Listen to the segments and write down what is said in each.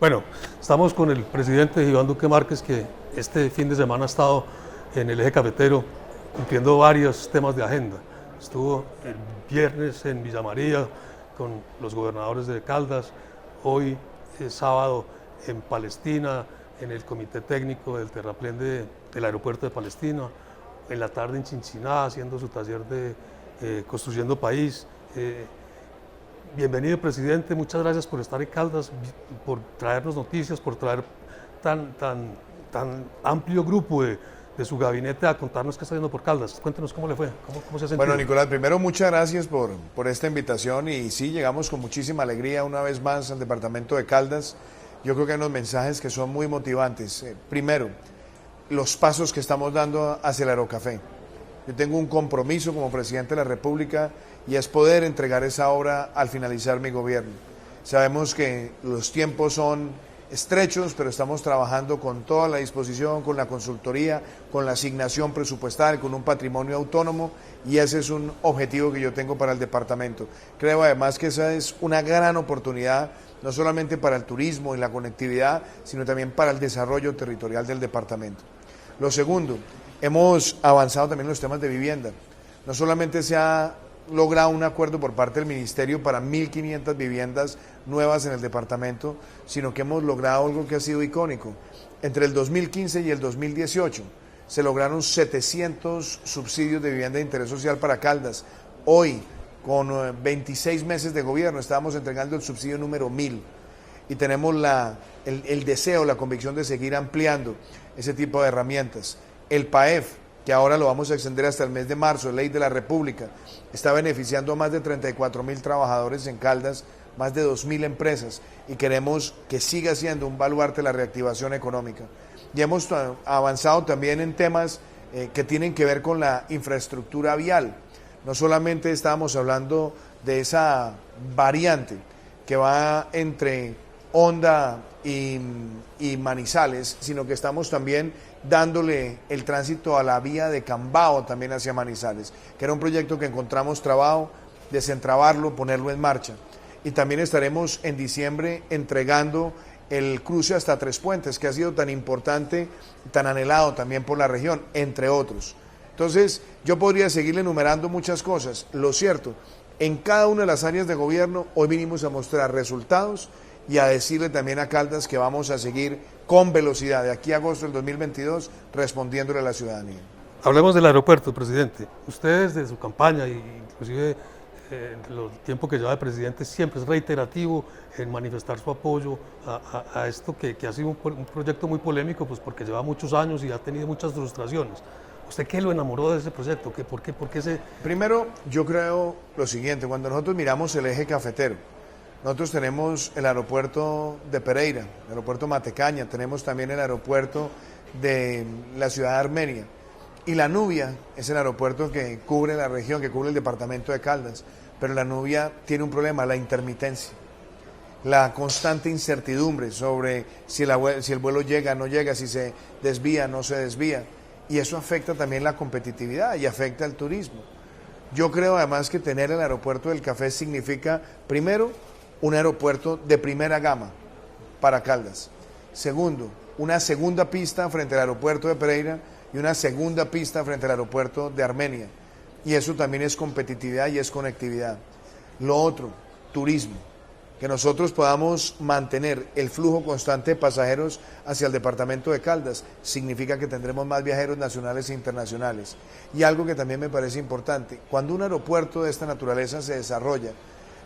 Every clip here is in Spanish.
Bueno, estamos con el presidente Iván Duque Márquez, que este fin de semana ha estado en el eje cafetero cumpliendo varios temas de agenda. Estuvo el viernes en Villa María con los gobernadores de Caldas, hoy es sábado en Palestina, en el comité técnico del terraplén del aeropuerto de Palestina, en la tarde en Chinchiná haciendo su taller de Construyendo País. Bienvenido, presidente, muchas gracias por estar en Caldas, por traernos noticias, por traer tan amplio grupo de su gabinete a contarnos qué está haciendo por Caldas. Cuéntenos cómo le fue, cómo se ha sentido. Bueno, Nicolás, primero muchas gracias por esta invitación y sí, llegamos con muchísima alegría una vez más al departamento de Caldas. Yo creo que hay unos mensajes que son muy motivantes. Primero, los pasos que estamos dando hacia el Aerocafé. Yo tengo un compromiso como presidente de la República y es poder entregar esa obra al finalizar mi gobierno. Sabemos que los tiempos son estrechos, pero estamos trabajando con toda la disposición, con la consultoría, con la asignación presupuestal, con un patrimonio autónomo y ese es un objetivo que yo tengo para el departamento. Creo además que esa es una gran oportunidad, no solamente para el turismo y la conectividad, sino también para el desarrollo territorial del departamento. Lo segundo, hemos avanzado también en los temas de vivienda. No solamente se ha logrado un acuerdo por parte del Ministerio para 1.500 viviendas nuevas en el departamento, sino que hemos logrado algo que ha sido icónico. Entre el 2015 y el 2018 se lograron 700 subsidios de vivienda de interés social para Caldas. Hoy, con 26 meses de gobierno, estamos entregando el subsidio número 1000 y tenemos el deseo, la convicción de seguir ampliando ese tipo de herramientas. El PAEF, que ahora lo vamos a extender hasta el mes de marzo, ley de la República, está beneficiando a más de 34.000 trabajadores en Caldas, más de 2.000 empresas y queremos que siga siendo un baluarte de la reactivación económica. Y hemos avanzado también en temas que tienen que ver con la infraestructura vial. No solamente estábamos hablando de esa variante que va entre Honda y Manizales, sino que estamos también dándole el tránsito a la vía de Cambao también hacia Manizales, que era un proyecto que encontramos trabado, desentrabarlo, ponerlo en marcha. Y también estaremos en diciembre entregando el cruce hasta Tres Puentes, que ha sido tan importante, tan anhelado también por la región, entre otros. Entonces, yo podría seguirle enumerando muchas cosas. Lo cierto, en cada una de las áreas de gobierno, hoy vinimos a mostrar resultados y a decirle también a Caldas que vamos a seguir con velocidad de aquí a agosto del 2022 respondiéndole a la ciudadanía. Hablemos del aeropuerto, presidente. Usted desde su campaña, inclusive el tiempo que lleva de presidente, siempre es reiterativo en manifestar su apoyo a esto que ha sido un proyecto muy polémico, pues porque lleva muchos años y ha tenido muchas frustraciones. ¿Usted qué lo enamoró de ese proyecto? ¿Por qué ese...? Primero, yo creo lo siguiente, cuando nosotros miramos el eje cafetero, nosotros tenemos el aeropuerto de Pereira, el aeropuerto Matecaña, tenemos también el aeropuerto de la ciudad de Armenia. Y La Nubia es el aeropuerto que cubre la región, que cubre el departamento de Caldas. Pero La Nubia tiene un problema, la intermitencia, la constante incertidumbre sobre si el vuelo llega, no llega, si se desvía, no se desvía. Y eso afecta también la competitividad y afecta el turismo. Yo creo además que tener el aeropuerto del Café significa, primero, un aeropuerto de primera gama para Caldas. Segundo, una segunda pista frente al aeropuerto de Pereira y una segunda pista frente al aeropuerto de Armenia. Y eso también es competitividad y es conectividad. Lo otro, turismo. Que nosotros podamos mantener el flujo constante de pasajeros hacia el departamento de Caldas significa que tendremos más viajeros nacionales e internacionales. Y algo que también me parece importante, cuando un aeropuerto de esta naturaleza se desarrolla,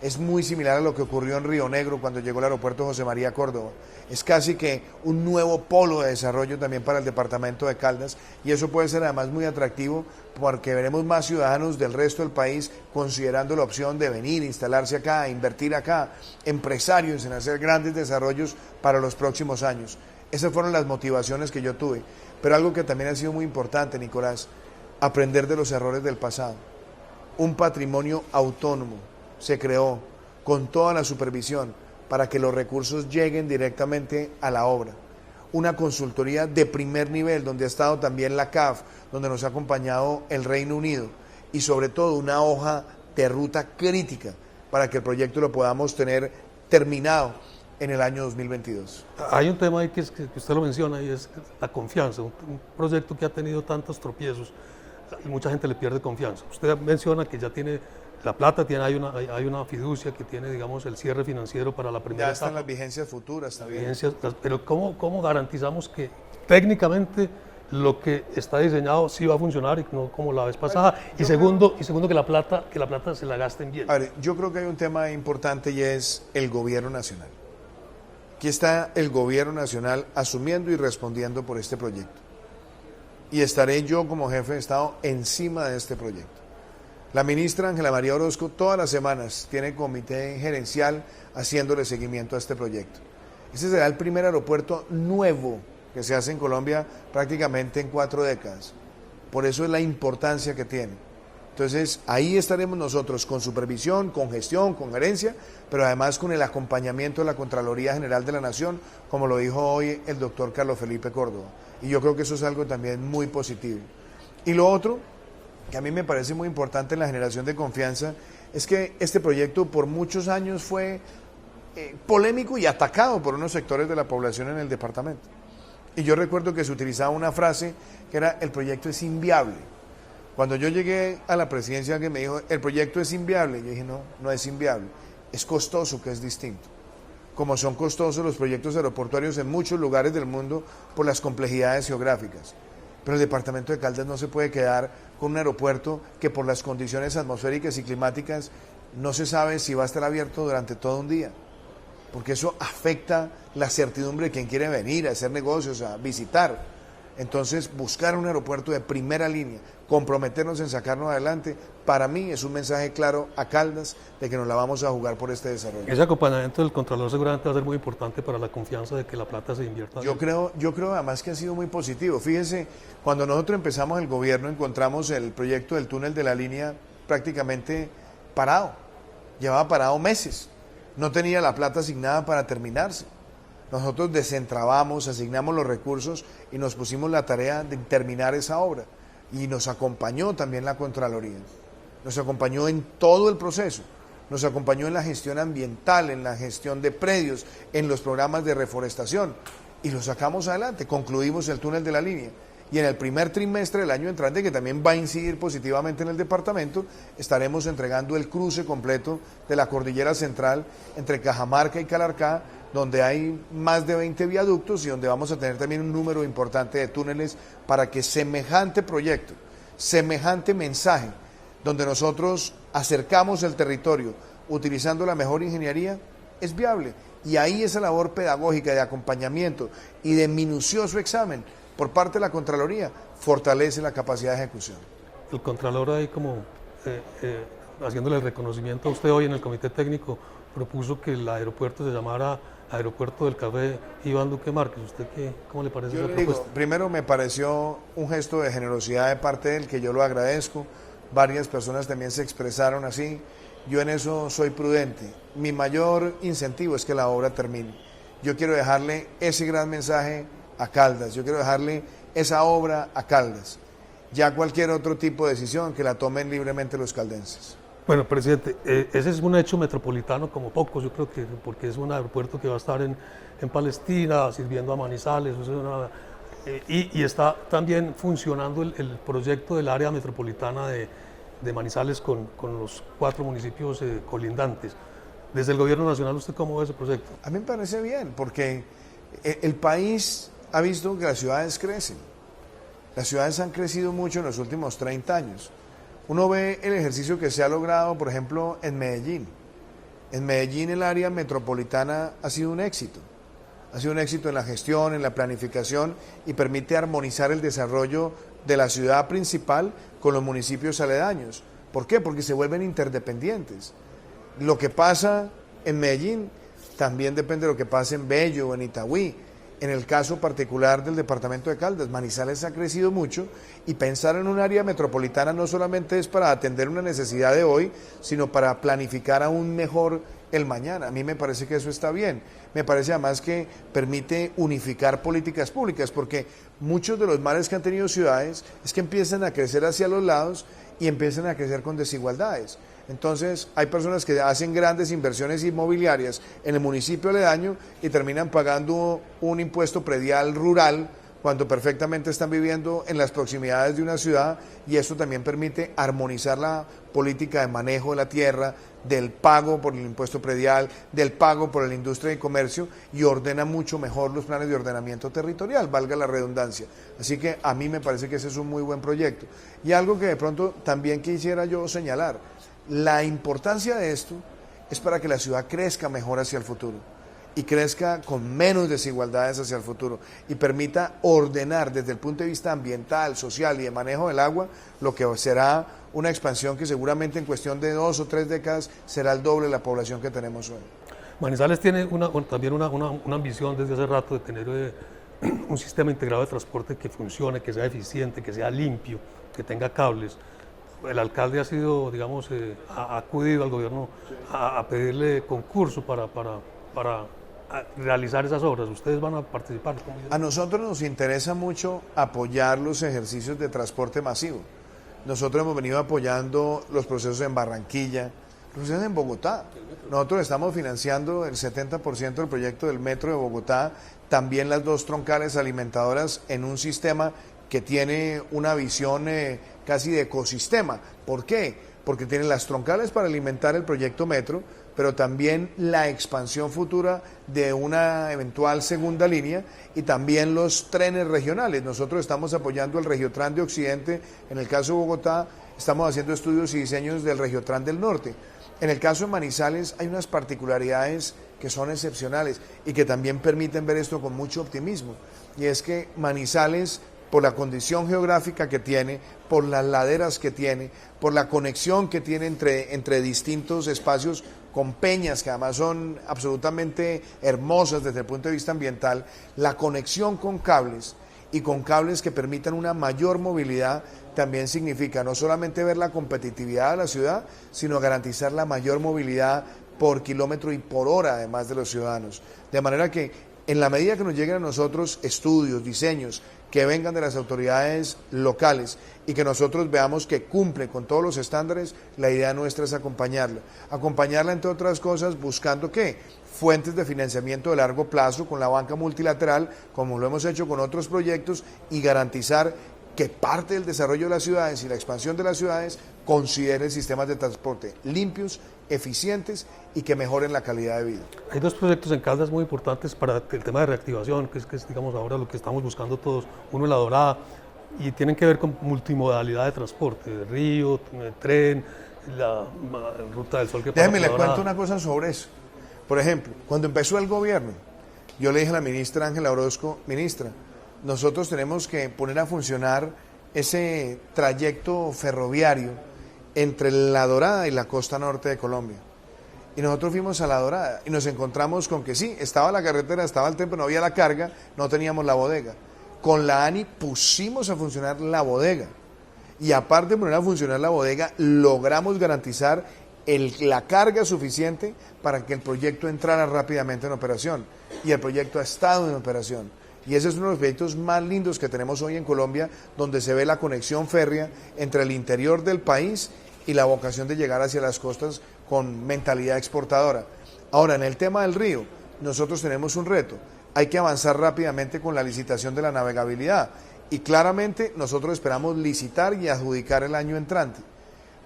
es muy similar a lo que ocurrió en Río Negro cuando llegó el aeropuerto José María Córdoba. Es casi que un nuevo polo de desarrollo también para el departamento de Caldas y eso puede ser además muy atractivo porque veremos más ciudadanos del resto del país considerando la opción de venir, instalarse acá, invertir acá, empresarios en hacer grandes desarrollos para los próximos años. Esas fueron las motivaciones que yo tuve. Pero algo que también ha sido muy importante, Nicolás, aprender de los errores del pasado. Un patrimonio autónomo se creó con toda la supervisión para que los recursos lleguen directamente a la obra. Una consultoría de primer nivel donde ha estado también la CAF, donde nos ha acompañado el Reino Unido y sobre todo una hoja de ruta crítica para que el proyecto lo podamos tener terminado en el año 2022. Hay un tema ahí que usted lo menciona y es la confianza. Un proyecto que ha tenido tantos tropiezos y mucha gente le pierde confianza. Usted menciona que ya tiene la plata, hay una fiducia que tiene, digamos, el cierre financiero para la primera Ya están etapa. las vigencias futuras también. Pero ¿cómo garantizamos que técnicamente lo que está diseñado sí va a funcionar y no como la vez pasada? Y segundo, que la plata se la gasten bien. A ver, yo creo que hay un tema importante y es el gobierno nacional. Aquí está el gobierno nacional asumiendo y respondiendo por este proyecto. Y estaré yo como jefe de Estado encima de este proyecto. La ministra Ángela María Orozco todas las semanas tiene comité gerencial haciéndole seguimiento a este proyecto. Este será el primer aeropuerto nuevo que se hace en Colombia prácticamente en 4 décadas. Por eso es la importancia que tiene. Entonces, ahí estaremos nosotros con supervisión, con gestión, con gerencia, pero además con el acompañamiento de la Contraloría General de la Nación, como lo dijo hoy el doctor Carlos Felipe Córdoba. Y yo creo que eso es algo también muy positivo. Y lo otro, que a mí me parece muy importante en la generación de confianza, es que este proyecto por muchos años fue polémico y atacado por unos sectores de la población en el departamento. Y yo recuerdo que se utilizaba una frase que era: el proyecto es inviable. Cuando yo llegué a la presidencia, alguien me dijo: el proyecto es inviable. Yo dije: no, no es inviable, es costoso, que es distinto. Como son costosos los proyectos aeroportuarios en muchos lugares del mundo por las complejidades geográficas. Pero el departamento de Caldas no se puede quedar con un aeropuerto que por las condiciones atmosféricas y climáticas no se sabe si va a estar abierto durante todo un día, porque eso afecta la certidumbre de quien quiere venir a hacer negocios, a visitar. Entonces, buscar un aeropuerto de primera línea, comprometernos en sacarnos adelante, para mí es un mensaje claro a Caldas de que nos la vamos a jugar por este desarrollo. Ese acompañamiento del Contralor seguramente va a ser muy importante para la confianza de que la plata se invierta. Yo creo además que ha sido muy positivo. Fíjense, cuando nosotros empezamos el gobierno encontramos el proyecto del túnel de la línea prácticamente parado. Llevaba parado meses. No tenía la plata asignada para terminarse. Nosotros desentrabamos, asignamos los recursos y nos pusimos la tarea de terminar esa obra. Y nos acompañó también la Contraloría. Nos acompañó en todo el proceso. Nos acompañó en la gestión ambiental, en la gestión de predios, en los programas de reforestación. Y lo sacamos adelante. Concluimos el túnel de la línea. Y en el primer trimestre del año entrante, que también va a incidir positivamente en el departamento, estaremos entregando el cruce completo de la cordillera central entre Cajamarca y Calarcá, donde hay más de 20 viaductos y donde vamos a tener también un número importante de túneles para que semejante proyecto, semejante mensaje, donde nosotros acercamos el territorio utilizando la mejor ingeniería, es viable. Y ahí esa labor pedagógica de acompañamiento y de minucioso examen por parte de la Contraloría fortalece la capacidad de ejecución. El Contralor ahí como haciéndole el reconocimiento a usted hoy en el Comité Técnico propuso que el aeropuerto se llamara Aeropuerto del Café Iván Duque Márquez. ¿Usted cómo le parece esa propuesta? Primero me pareció un gesto de generosidad de parte de él que yo lo agradezco. Varias personas también se expresaron así. Yo en eso soy prudente. Mi mayor incentivo es que la obra termine. Yo quiero dejarle ese gran mensaje a Caldas, yo quiero dejarle esa obra a Caldas. Ya cualquier otro tipo de decisión que la tomen libremente los caldenses. Bueno, presidente, ese es un hecho metropolitano como pocos, yo creo que porque es un aeropuerto que va a estar en Palestina, sirviendo a Manizales, y está también funcionando el proyecto del área metropolitana de Manizales con los 4 municipios colindantes. Desde el gobierno nacional, ¿usted cómo ve ese proyecto? A mí me parece bien, porque el país ha visto que las ciudades crecen. Las ciudades han crecido mucho en los últimos 30 años. Uno ve el ejercicio que se ha logrado, por ejemplo, en Medellín. En Medellín el área metropolitana ha sido un éxito. Ha sido un éxito en la gestión, en la planificación y permite armonizar el desarrollo de la ciudad principal con los municipios aledaños. ¿Por qué? Porque se vuelven interdependientes. Lo que pasa en Medellín también depende de lo que pase en Bello o en Itagüí. En el caso particular del departamento de Caldas, Manizales ha crecido mucho y pensar en un área metropolitana no solamente es para atender una necesidad de hoy, sino para planificar aún mejor el mañana. A mí me parece que eso está bien. Me parece además que permite unificar políticas públicas, porque muchos de los males que han tenido ciudades es que empiezan a crecer hacia los lados y empiezan a crecer con desigualdades. Entonces hay personas que hacen grandes inversiones inmobiliarias en el municipio aledaño y terminan pagando un impuesto predial rural cuando perfectamente están viviendo en las proximidades de una ciudad, y eso también permite armonizar la política de manejo de la tierra, del pago por el impuesto predial, del pago por la industria y comercio, y ordena mucho mejor los planes de ordenamiento territorial, valga la redundancia. Así que a mí me parece que ese es un muy buen proyecto. Y algo que de pronto también quisiera yo señalar, la importancia de esto es para que la ciudad crezca mejor hacia el futuro y crezca con menos desigualdades hacia el futuro y permita ordenar desde el punto de vista ambiental, social y de manejo del agua lo que será una expansión que seguramente en cuestión de 2 o 3 décadas será el doble de la población que tenemos hoy. Manizales tiene también una ambición desde hace rato de tener un sistema integrado de transporte que funcione, que sea eficiente, que sea limpio, que tenga cables. El alcalde ha sido, digamos, ha acudido al gobierno a pedirle concurso para realizar esas obras. ¿Ustedes van a participar? A nosotros nos interesa mucho apoyar los ejercicios de transporte masivo. Nosotros hemos venido apoyando los procesos en Barranquilla, los procesos en Bogotá. Nosotros estamos financiando el 70% del proyecto del metro de Bogotá, también las 2 troncales alimentadoras en un sistema que tiene una visión casi de ecosistema. ¿Por qué? Porque tienen las troncales para alimentar el proyecto metro, pero también la expansión futura de una eventual segunda línea y también los trenes regionales. Nosotros estamos apoyando el Regiotran de Occidente, en el caso de Bogotá estamos haciendo estudios y diseños del Regiotran del Norte. En el caso de Manizales hay unas particularidades que son excepcionales y que también permiten ver esto con mucho optimismo, y es que Manizales, por la condición geográfica que tiene, por las laderas que tiene, por la conexión que tiene entre distintos espacios con peñas que además son absolutamente hermosas desde el punto de vista ambiental, la conexión con cables y con cables que permitan una mayor movilidad también significa no solamente ver la competitividad de la ciudad, sino garantizar la mayor movilidad por kilómetro y por hora además de los ciudadanos. De manera que en la medida que nos lleguen a nosotros estudios, diseños que vengan de las autoridades locales y que nosotros veamos que cumple con todos los estándares, la idea nuestra es acompañarla entre otras cosas buscando ¿qué? Fuentes de financiamiento de largo plazo con la banca multilateral, como lo hemos hecho con otros proyectos, y garantizar que parte del desarrollo de las ciudades y la expansión de las ciudades considere sistemas de transporte limpios, eficientes y que mejoren la calidad de vida. Hay 2 proyectos en Caldas muy importantes para el tema de reactivación, que es digamos ahora lo que estamos buscando todos. Uno, La Dorada, y tienen que ver con multimodalidad de transporte, de río, tren, la ruta del Sol que pasa. Déjeme le cuento una cosa sobre eso. Por ejemplo, cuando empezó el gobierno, yo le dije a la ministra Ángela Orozco, ministra, nosotros tenemos que poner a funcionar ese trayecto ferroviario entre La Dorada y la costa norte de Colombia. Y nosotros fuimos a La Dorada y nos encontramos con que sí, estaba la carretera, estaba el tren, pero no había la carga, no teníamos la bodega. Con la ANI pusimos a funcionar la bodega. Y aparte de poner a funcionar la bodega, logramos garantizar la carga suficiente para que el proyecto entrara rápidamente en operación. Y el proyecto ha estado en operación. Y ese es uno de los proyectos más lindos que tenemos hoy en Colombia, donde se ve la conexión férrea entre el interior del país y la vocación de llegar hacia las costas con mentalidad exportadora. Ahora, en el tema del río, nosotros tenemos un reto. Hay que avanzar rápidamente con la licitación de la navegabilidad. Y claramente nosotros esperamos licitar y adjudicar el año entrante.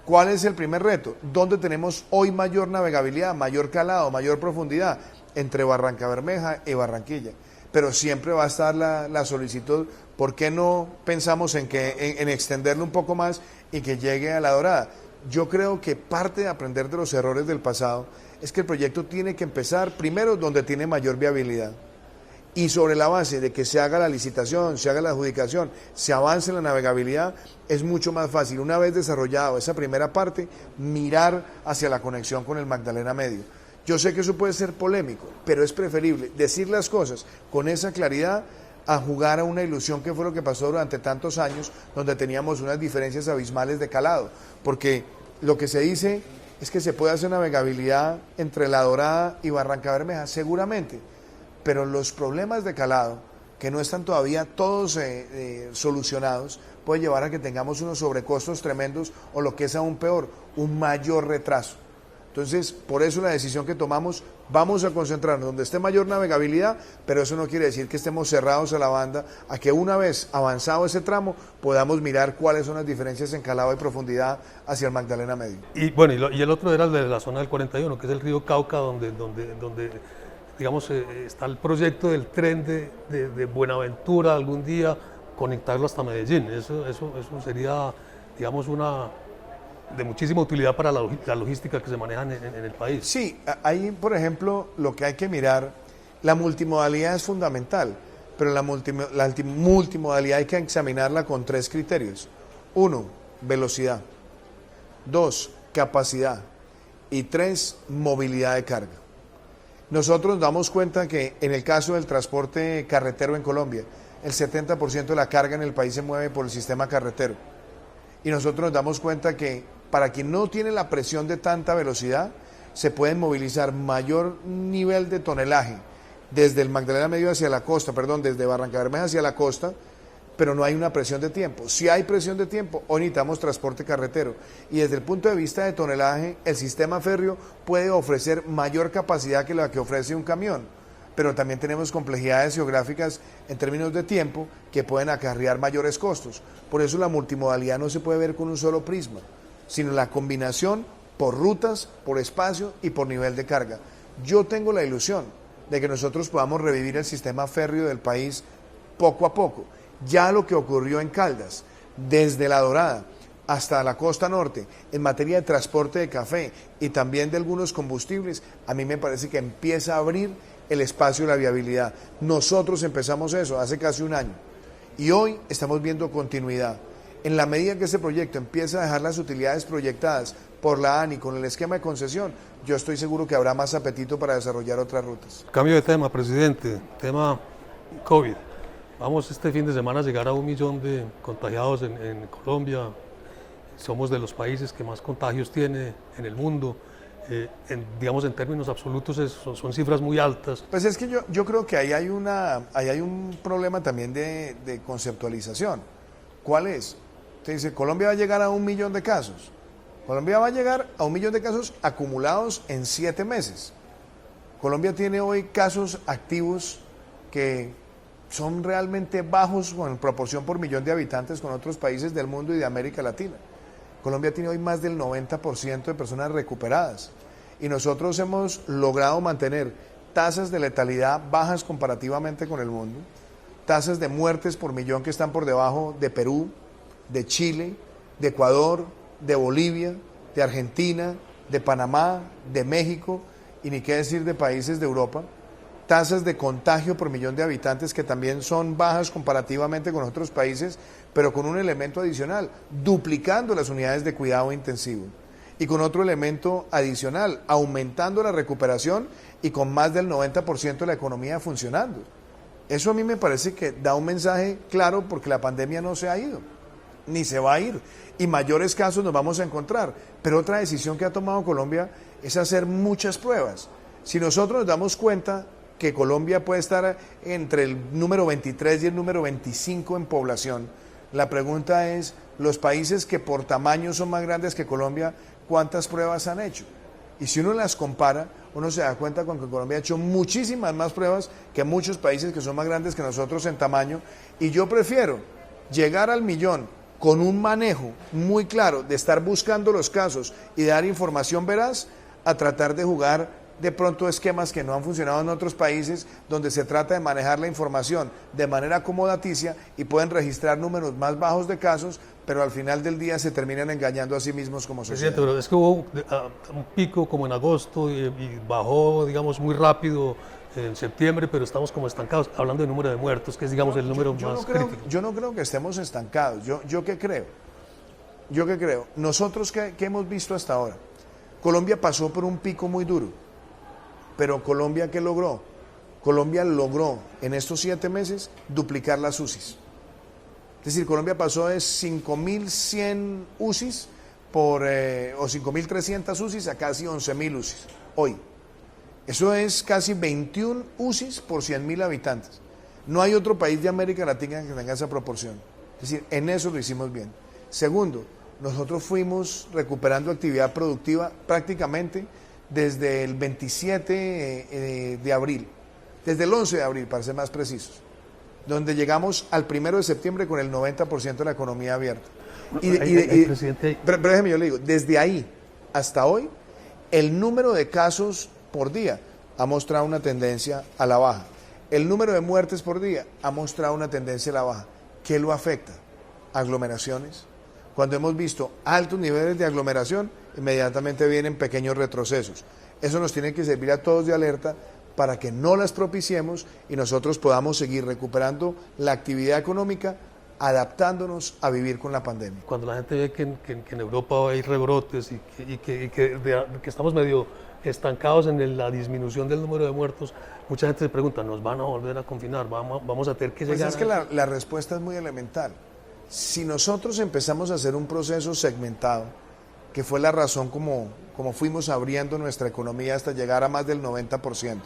¿Cuál es el primer reto? ¿Dónde tenemos hoy mayor navegabilidad, mayor calado, mayor profundidad? Entre Barrancabermeja y Barranquilla. Pero siempre va a estar la solicitud, ¿por qué no pensamos en extenderlo un poco más y que llegue a La Dorada? Yo creo que parte de aprender de los errores del pasado es que el proyecto tiene que empezar primero donde tiene mayor viabilidad. Y sobre la base de que se haga la licitación, se haga la adjudicación, se avance en la navegabilidad, es mucho más fácil, una vez desarrollado esa primera parte, mirar hacia la conexión con el Magdalena Medio. Yo sé que eso puede ser polémico, pero es preferible decir las cosas con esa claridad a jugar a una ilusión, que fue lo que pasó durante tantos años, donde teníamos unas diferencias abismales de calado. Porque lo que se dice es que se puede hacer navegabilidad entre La Dorada y Barrancabermeja, seguramente, pero los problemas de calado que no están todavía todos solucionados, puede llevar a que tengamos unos sobrecostos tremendos o lo que es aún peor, un mayor retraso. Entonces, por eso la decisión que tomamos, vamos a concentrarnos donde esté mayor navegabilidad, pero eso no quiere decir que estemos cerrados a la banda, a que una vez avanzado ese tramo podamos mirar cuáles son las diferencias en calado y profundidad hacia el Magdalena Medio. Y bueno, y el otro era el de la zona del 41, que es el río Cauca, donde digamos, está el proyecto del tren de Buenaventura algún día, conectarlo hasta Medellín. Eso sería, digamos, de muchísima utilidad para la logística que se maneja en el país. Sí, ahí, por ejemplo, lo que hay que mirar, la multimodalidad es fundamental, pero la multimodalidad hay que examinarla con 3 criterios. 1, velocidad. 2, capacidad. Y 3, movilidad de carga. Nosotros nos damos cuenta que en el caso del transporte carretero en Colombia, el 70% de la carga en el país se mueve por el sistema carretero. Y nosotros nos damos cuenta que para quien no tiene la presión de tanta velocidad, se pueden movilizar mayor nivel de tonelaje desde el Magdalena Medio hacia la costa, desde Barrancabermeja hacia la costa, pero no hay una presión de tiempo. Si hay presión de tiempo, hoy necesitamos transporte carretero. Y desde el punto de vista de tonelaje, el sistema férreo puede ofrecer mayor capacidad que la que ofrece un camión, pero también tenemos complejidades geográficas en términos de tiempo que pueden acarrear mayores costos. Por eso la multimodalidad no se puede ver con un solo prisma, sino la combinación por rutas, por espacio y por nivel de carga. Yo tengo la ilusión de que nosotros podamos revivir el sistema férreo del país poco a poco. Ya lo que ocurrió en Caldas, desde La Dorada hasta la costa norte, en materia de transporte de café y también de algunos combustibles, a mí me parece que empieza a abrir el espacio y la viabilidad. Nosotros empezamos eso hace casi un año y hoy estamos viendo continuidad. En la medida que este proyecto empieza a dejar las utilidades proyectadas por la ANI con el esquema de concesión, yo estoy seguro que habrá más apetito para desarrollar otras rutas. Cambio de tema, presidente, tema COVID. Vamos este fin de semana a llegar a 1 millón de contagiados en Colombia. Somos de los países que más contagios tiene en el mundo. Digamos, en términos absolutos son cifras muy altas. Pues es que yo creo que ahí hay un problema también de conceptualización. ¿Cuál es? Usted dice, Colombia va a llegar a 1 millón de casos. Colombia va a llegar a 1 millón de casos acumulados en 7 meses. Colombia tiene hoy casos activos que son realmente bajos en proporción por millón de habitantes con otros países del mundo y de América Latina. Colombia tiene hoy más del 90% de personas recuperadas y nosotros hemos logrado mantener tasas de letalidad bajas comparativamente con el mundo, tasas de muertes por millón que están por debajo de Perú, de Chile, de Ecuador, de Bolivia, de Argentina, de Panamá, de México y ni qué decir de países de Europa, tasas de contagio por millón de habitantes que también son bajas comparativamente con otros países, pero con un elemento adicional, duplicando las unidades de cuidado intensivo y con otro elemento adicional, aumentando la recuperación y con más del 90% de la economía funcionando. Eso a mí me parece que da un mensaje claro porque la pandemia no se ha ido, ni se va a ir, y mayores casos nos vamos a encontrar. Pero otra decisión que ha tomado Colombia es hacer muchas pruebas. Si nosotros nos damos cuenta que Colombia puede estar entre el número 23 y el número 25 en población, la pregunta es, los países que por tamaño son más grandes que Colombia, ¿cuántas pruebas han hecho? Y si uno las compara, uno se da cuenta con que Colombia ha hecho muchísimas más pruebas que muchos países que son más grandes que nosotros en tamaño, y yo prefiero llegar al millón con un manejo muy claro de estar buscando los casos y dar información veraz, a tratar de jugar de pronto esquemas que no han funcionado en otros países, donde se trata de manejar la información de manera acomodaticia y pueden registrar números más bajos de casos, pero al final del día se terminan engañando a sí mismos como sociedad. Presidente, pero es que hubo un pico como en agosto y bajó, digamos, muy rápido en septiembre, pero estamos como estancados, hablando de número de muertos, que es, digamos, el número más crítico. Yo no creo que estemos estancados. ¿Yo qué creo? Nosotros, ¿qué hemos visto hasta ahora? Colombia pasó por un pico muy duro, pero Colombia, ¿qué logró? Colombia logró en estos 7 meses duplicar las UCIs. Es decir, Colombia pasó de 5.100 UCIs o 5.300 UCIs a casi 11.000 UCIs hoy. Eso es casi 21 UCIs por 100.000 habitantes. No hay otro país de América Latina que tenga esa proporción. Es decir, en eso lo hicimos bien. Segundo, nosotros fuimos recuperando actividad productiva prácticamente desde el 27 de abril, desde el 11 de abril, para ser más precisos, donde llegamos al 1 de septiembre con el 90% de la economía abierta. Presidente, pero déjeme, yo le digo, desde ahí hasta hoy, el número de casos por día ha mostrado una tendencia a la baja. El número de muertes por día ha mostrado una tendencia a la baja. ¿Qué lo afecta? Aglomeraciones. Cuando hemos visto altos niveles de aglomeración, inmediatamente vienen pequeños retrocesos. Eso nos tiene que servir a todos de alerta para que no las propiciemos y nosotros podamos seguir recuperando la actividad económica, adaptándonos a vivir con la pandemia. cuando la gente ve que en Europa hay rebrotes y que estamos medio estancados en la disminución del número de muertos, mucha gente se pregunta, ¿nos van a volver a confinar? ¿Vamos a tener que Pues llegar es que la respuesta es muy elemental. Si nosotros empezamos a hacer un proceso segmentado, que fue la razón como fuimos abriendo nuestra economía hasta llegar a más del 90%,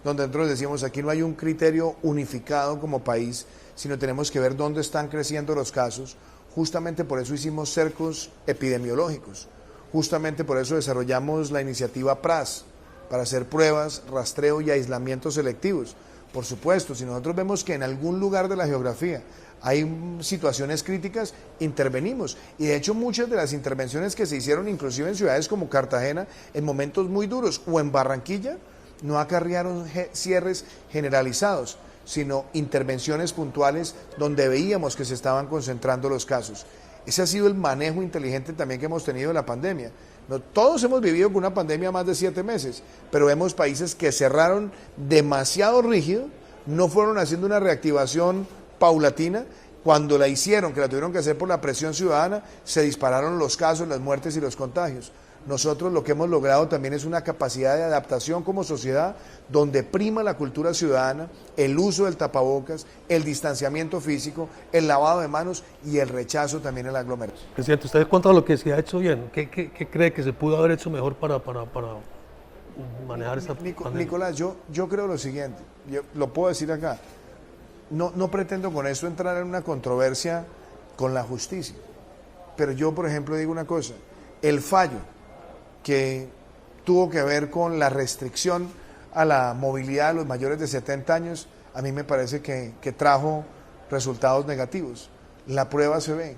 donde nosotros decíamos, aquí no hay un criterio unificado como país, sino tenemos que ver dónde están creciendo los casos. Justamente por eso hicimos cercos epidemiológicos, justamente por eso desarrollamos la iniciativa PRAS, para hacer pruebas, rastreo y aislamientos selectivos. Por supuesto, si nosotros vemos que en algún lugar de la geografía hay situaciones críticas, intervenimos. Y de hecho muchas de las intervenciones que se hicieron, inclusive en ciudades como Cartagena, en momentos muy duros, o en Barranquilla, no acarrearon cierres generalizados, sino intervenciones puntuales donde veíamos que se estaban concentrando los casos. Ese ha sido el manejo inteligente también que hemos tenido de la pandemia. No, todos hemos vivido con una pandemia más de 7 meses, pero vemos países que cerraron demasiado rígido, no fueron haciendo una reactivación paulatina. Cuando la hicieron, que la tuvieron que hacer por la presión ciudadana, se dispararon los casos, las muertes y los contagios. Nosotros lo que hemos logrado también es una capacidad de adaptación como sociedad donde prima la cultura ciudadana, el uso del tapabocas, el distanciamiento físico, el lavado de manos y el rechazo también a la aglomeración. Presidente, usted cuenta lo que se ha hecho bien. ¿Qué cree que se pudo haber hecho mejor para manejar esta pandemia? Nicolás, yo creo lo siguiente, yo lo puedo decir acá, no pretendo con eso entrar en una controversia con la justicia, pero yo, por ejemplo, digo una cosa, el fallo que tuvo que ver con la restricción a la movilidad de los mayores de 70 años, a mí me parece que trajo resultados negativos. La prueba se ve.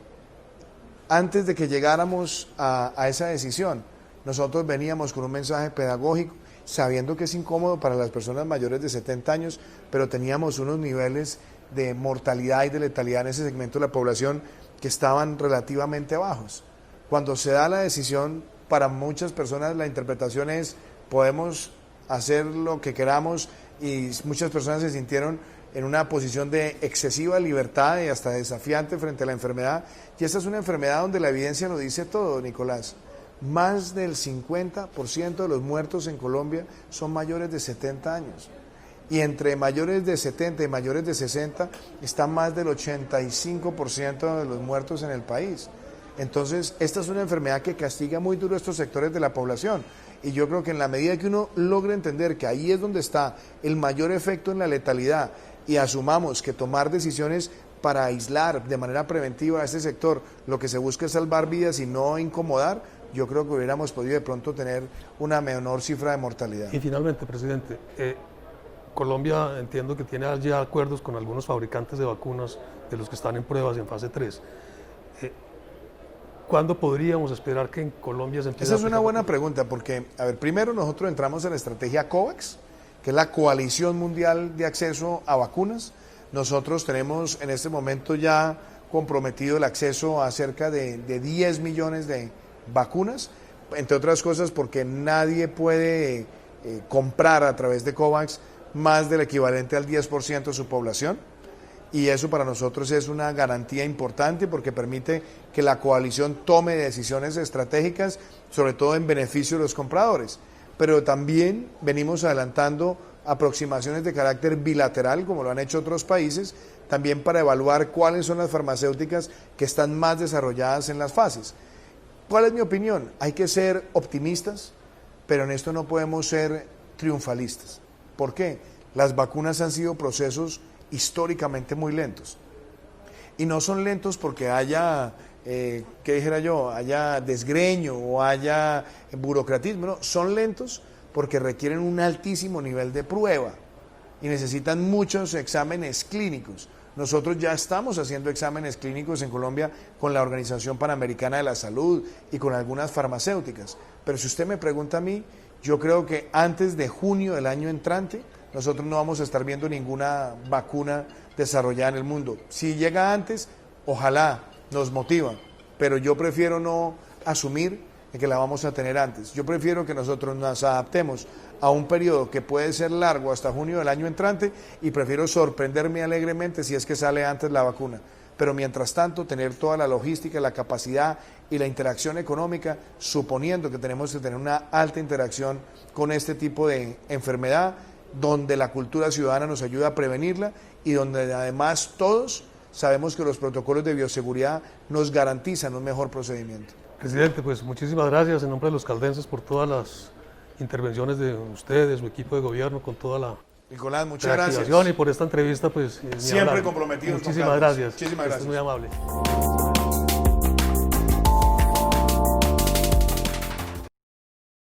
Antes de que llegáramos a esa decisión, nosotros veníamos con un mensaje pedagógico, sabiendo que es incómodo para las personas mayores de 70 años, pero teníamos unos niveles de mortalidad y de letalidad en ese segmento de la población que estaban relativamente bajos. Cuando se da la decisión, para muchas personas la interpretación es podemos hacer lo que queramos y muchas personas se sintieron en una posición de excesiva libertad y hasta desafiante frente a la enfermedad. Y esta es una enfermedad donde la evidencia lo dice todo, Nicolás. Más del 50% de los muertos en Colombia son mayores de 70 años. Y entre mayores de 70 y mayores de 60 está más del 85% de los muertos en el país. Entonces, esta es una enfermedad que castiga muy duro a estos sectores de la población. Y yo creo que en la medida que uno logre entender que ahí es donde está el mayor efecto en la letalidad y asumamos que tomar decisiones para aislar de manera preventiva a este sector, lo que se busca es salvar vidas y no incomodar, yo creo que hubiéramos podido de pronto tener una menor cifra de mortalidad. Y finalmente, presidente, Colombia entiendo que tiene ya acuerdos con algunos fabricantes de vacunas de los que están en pruebas en fase 3. ¿Cuándo podríamos esperar que en Colombia se empiece a aplicar? Esa es una buena pregunta porque, a ver, primero nosotros entramos en la estrategia COVAX, que es la Coalición Mundial de Acceso a Vacunas. Nosotros tenemos en este momento ya comprometido el acceso a cerca de 10 millones de vacunas, entre otras cosas porque nadie puede comprar a través de COVAX más del equivalente al 10% de su población. Y eso para nosotros es una garantía importante porque permite que la coalición tome decisiones estratégicas, sobre todo en beneficio de los compradores. Pero también venimos adelantando aproximaciones de carácter bilateral, como lo han hecho otros países, también para evaluar cuáles son las farmacéuticas que están más desarrolladas en las fases. ¿Cuál es mi opinión? Hay que ser optimistas, pero en esto no podemos ser triunfalistas. ¿Por qué? Las vacunas han sido procesos históricamente muy lentos. Y no son lentos porque haya, ¿qué dijera yo?, haya desgreño o haya burocratismo, no, son lentos porque requieren un altísimo nivel de prueba y necesitan muchos exámenes clínicos. Nosotros ya estamos haciendo exámenes clínicos en Colombia con la Organización Panamericana de la Salud y con algunas farmacéuticas. Pero si usted me pregunta a mí, yo creo que antes de junio del año entrante, nosotros no vamos a estar viendo ninguna vacuna desarrollada en el mundo. Si llega antes, ojalá, nos motiva, pero yo prefiero no asumir que la vamos a tener antes. Yo prefiero que nosotros nos adaptemos a un periodo que puede ser largo hasta junio del año entrante y prefiero sorprenderme alegremente si es que sale antes la vacuna. Pero mientras tanto, tener toda la logística, la capacidad y la interacción económica, suponiendo que tenemos que tener una alta interacción con este tipo de enfermedad, donde la cultura ciudadana nos ayuda a prevenirla y donde además todos sabemos que los protocolos de bioseguridad nos garantizan un mejor procedimiento. Presidente, pues muchísimas gracias en nombre de los caldenses por todas las intervenciones de ustedes, su equipo de gobierno, con toda la Nicolás, muchas gracias. Y por esta entrevista, pues siempre comprometidos. Muchísimas gracias. Muchísimas gracias. Es muy amable.